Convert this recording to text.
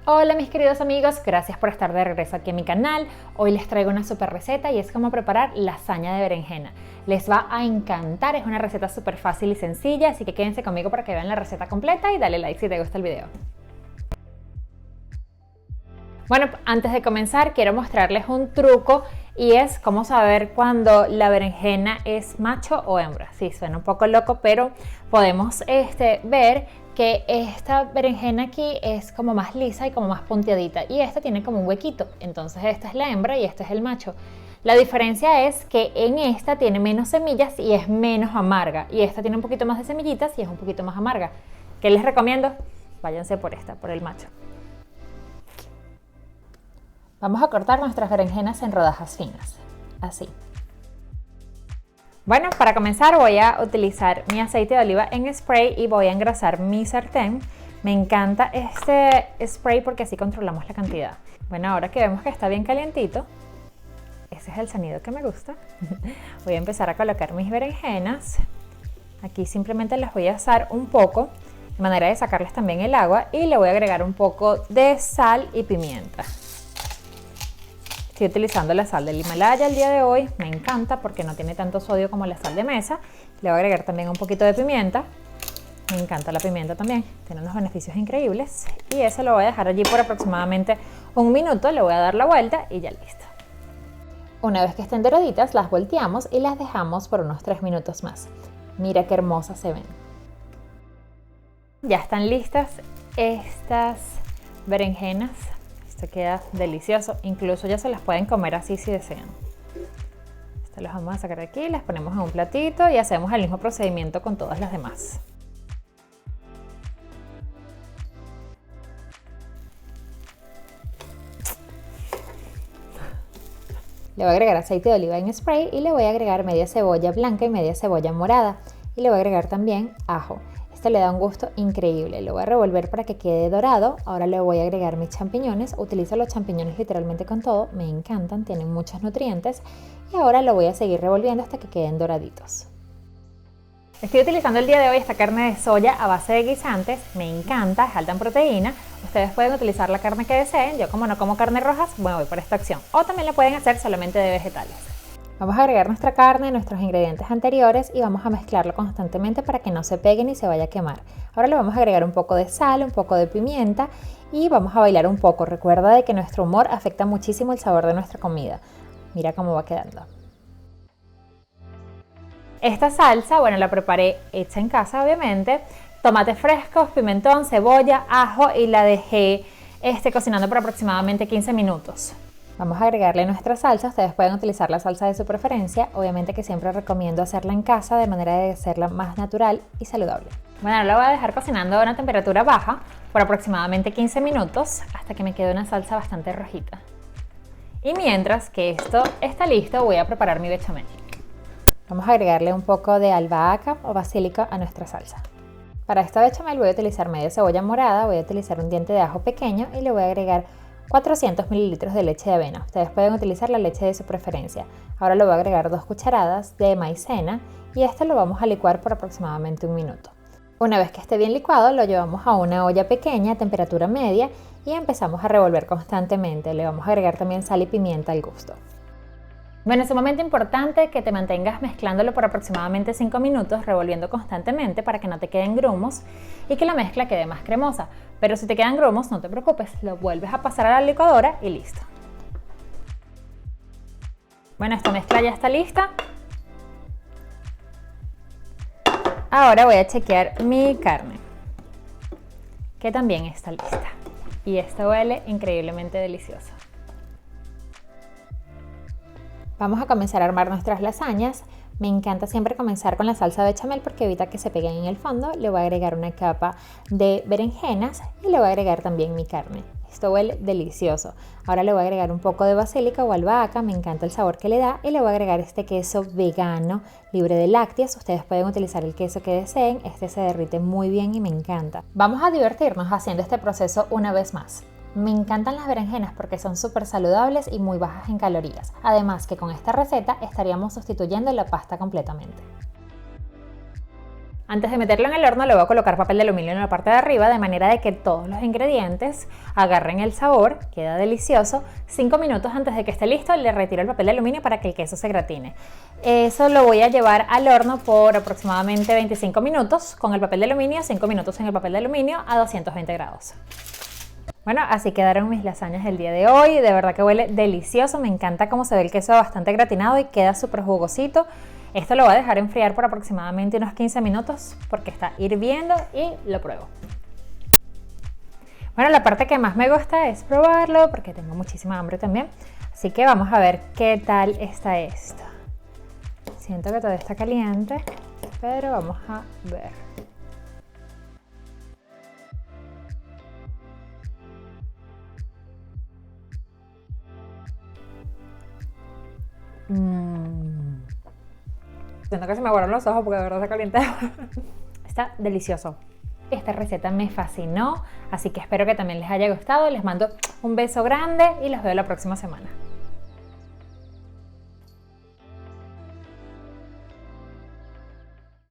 Hola mis queridos amigos, gracias por estar de regreso aquí en mi canal. Hoy les traigo una super receta y es cómo preparar lasaña de berenjena. Les va a encantar, es una receta súper fácil y sencilla, así que quédense conmigo para que vean la receta completa y dale like si te gusta el video. Bueno, antes de comenzar quiero mostrarles un truco y es cómo saber cuando la berenjena es macho o hembra. Sí, suena un poco loco, pero podemos ver que esta berenjena aquí es como más lisa y como más punteadita y esta tiene como un huequito, entonces esta es la hembra y este es el macho. La diferencia es que en esta tiene menos semillas y es menos amarga y esta tiene un poquito más de semillitas y es un poquito más amarga. ¿Qué les recomiendo? Váyanse por esta, por el macho. Vamos a cortar nuestras berenjenas en rodajas finas, así. Bueno, para comenzar voy a utilizar mi aceite de oliva en spray y voy a engrasar mi sartén. Me encanta este spray porque así controlamos la cantidad. Bueno, ahora que vemos que está bien calientito, ese es el sonido que me gusta, voy a empezar a colocar mis berenjenas. Aquí simplemente las voy a asar un poco, de manera de sacarles también el agua, y le voy a agregar un poco de sal y pimienta. Estoy utilizando la sal del Himalaya el día de hoy, me encanta porque no tiene tanto sodio como la sal de mesa. Le voy a agregar también un poquito de pimienta, me encanta la pimienta también, tiene unos beneficios increíbles. Y eso lo voy a dejar allí por aproximadamente un minuto, le voy a dar la vuelta y ya listo. Una vez que estén doraditas las volteamos y las dejamos por unos 3 minutos más. Mira qué hermosas se ven. Ya están listas estas berenjenas. Esto queda delicioso, incluso ya se las pueden comer así si desean. Estas las vamos a sacar de aquí, las ponemos en un platito y hacemos el mismo procedimiento con todas las demás. Le voy a agregar aceite de oliva en spray y le voy a agregar media cebolla blanca y media cebolla morada. Y le voy a agregar también ajo. Esto le da un gusto increíble. Lo voy a revolver para que quede dorado. Ahora le voy a agregar mis champiñones. Utilizo los champiñones literalmente con todo. Me encantan, tienen muchos nutrientes. Y ahora lo voy a seguir revolviendo hasta que queden doraditos. Estoy utilizando el día de hoy esta carne de soya a base de guisantes. Me encanta, es alta en proteína. Ustedes pueden utilizar la carne que deseen. Yo como no como carne rojas, bueno, voy por esta opción. O también la pueden hacer solamente de vegetales. Vamos a agregar nuestra carne, nuestros ingredientes anteriores y vamos a mezclarlo constantemente para que no se pegue ni se vaya a quemar. Ahora le vamos a agregar un poco de sal, un poco de pimienta y vamos a bailar un poco. Recuerda de que nuestro humor afecta muchísimo el sabor de nuestra comida. Mira cómo va quedando. Esta salsa, bueno, la preparé hecha en casa obviamente. Tomates frescos, pimentón, cebolla, ajo y la dejé cocinando por aproximadamente 15 minutos. Vamos a agregarle nuestra salsa, ustedes pueden utilizar la salsa de su preferencia, obviamente que siempre recomiendo hacerla en casa de manera de hacerla más natural y saludable. Bueno, ahora la voy a dejar cocinando a una temperatura baja por aproximadamente 15 minutos hasta que me quede una salsa bastante rojita. Y mientras que esto está listo, voy a preparar mi bechamel. Vamos a agregarle un poco de albahaca o basílico a nuestra salsa. Para esta bechamel voy a utilizar media cebolla morada, voy a utilizar un diente de ajo pequeño y le voy a agregar 400 mililitros de leche de avena. Ustedes pueden utilizar la leche de su preferencia. Ahora le voy a agregar 2 cucharadas de maicena y esto lo vamos a licuar por aproximadamente un minuto. Una vez que esté bien licuado, lo llevamos a una olla pequeña a temperatura media y empezamos a revolver constantemente. Le vamos a agregar también sal y pimienta al gusto. Bueno, es sumamente importante que te mantengas mezclándolo por aproximadamente 5 minutos, revolviendo constantemente para que no te queden grumos y que la mezcla quede más cremosa. Pero si te quedan grumos, no te preocupes, lo vuelves a pasar a la licuadora y listo. Bueno, esta mezcla ya está lista. Ahora voy a chequear mi carne, que también está lista. Y esta huele increíblemente deliciosa. Vamos a comenzar a armar nuestras lasañas. Me encanta siempre comenzar con la salsa bechamel porque evita que se peguen en el fondo. Le voy a agregar una capa de berenjenas y le voy a agregar también mi carne. Esto huele delicioso. Ahora le voy a agregar un poco de basílica o albahaca, me encanta el sabor que le da. Y le voy a agregar este queso vegano, libre de lácteos. Ustedes pueden utilizar el queso que deseen. Este se derrite muy bien y me encanta. Vamos a divertirnos haciendo este proceso una vez más. Me encantan las berenjenas porque son súper saludables y muy bajas en calorías. Además que con esta receta estaríamos sustituyendo la pasta completamente. Antes de meterlo en el horno le voy a colocar papel de aluminio en la parte de arriba de manera de que todos los ingredientes agarren el sabor, queda delicioso. 5 minutos antes de que esté listo le retiro el papel de aluminio para que el queso se gratine. Eso lo voy a llevar al horno por aproximadamente 25 minutos con el papel de aluminio, 5 minutos en el papel de aluminio a 220 grados. Bueno, así quedaron mis lasañas el día de hoy, de verdad que huele delicioso, me encanta cómo se ve el queso bastante gratinado y queda súper jugosito. Esto lo voy a dejar enfriar por aproximadamente unos 15 minutos porque está hirviendo y lo pruebo. Bueno, la parte que más me gusta es probarlo porque tengo muchísima hambre también, así que vamos a ver qué tal está esto. Siento que todavía está caliente, pero vamos a ver. Siento que se me aguaron los ojos porque de verdad está caliente. Está delicioso. Esta receta me fascinó, así que espero que también les haya gustado. Les mando un beso grande y los veo la próxima semana.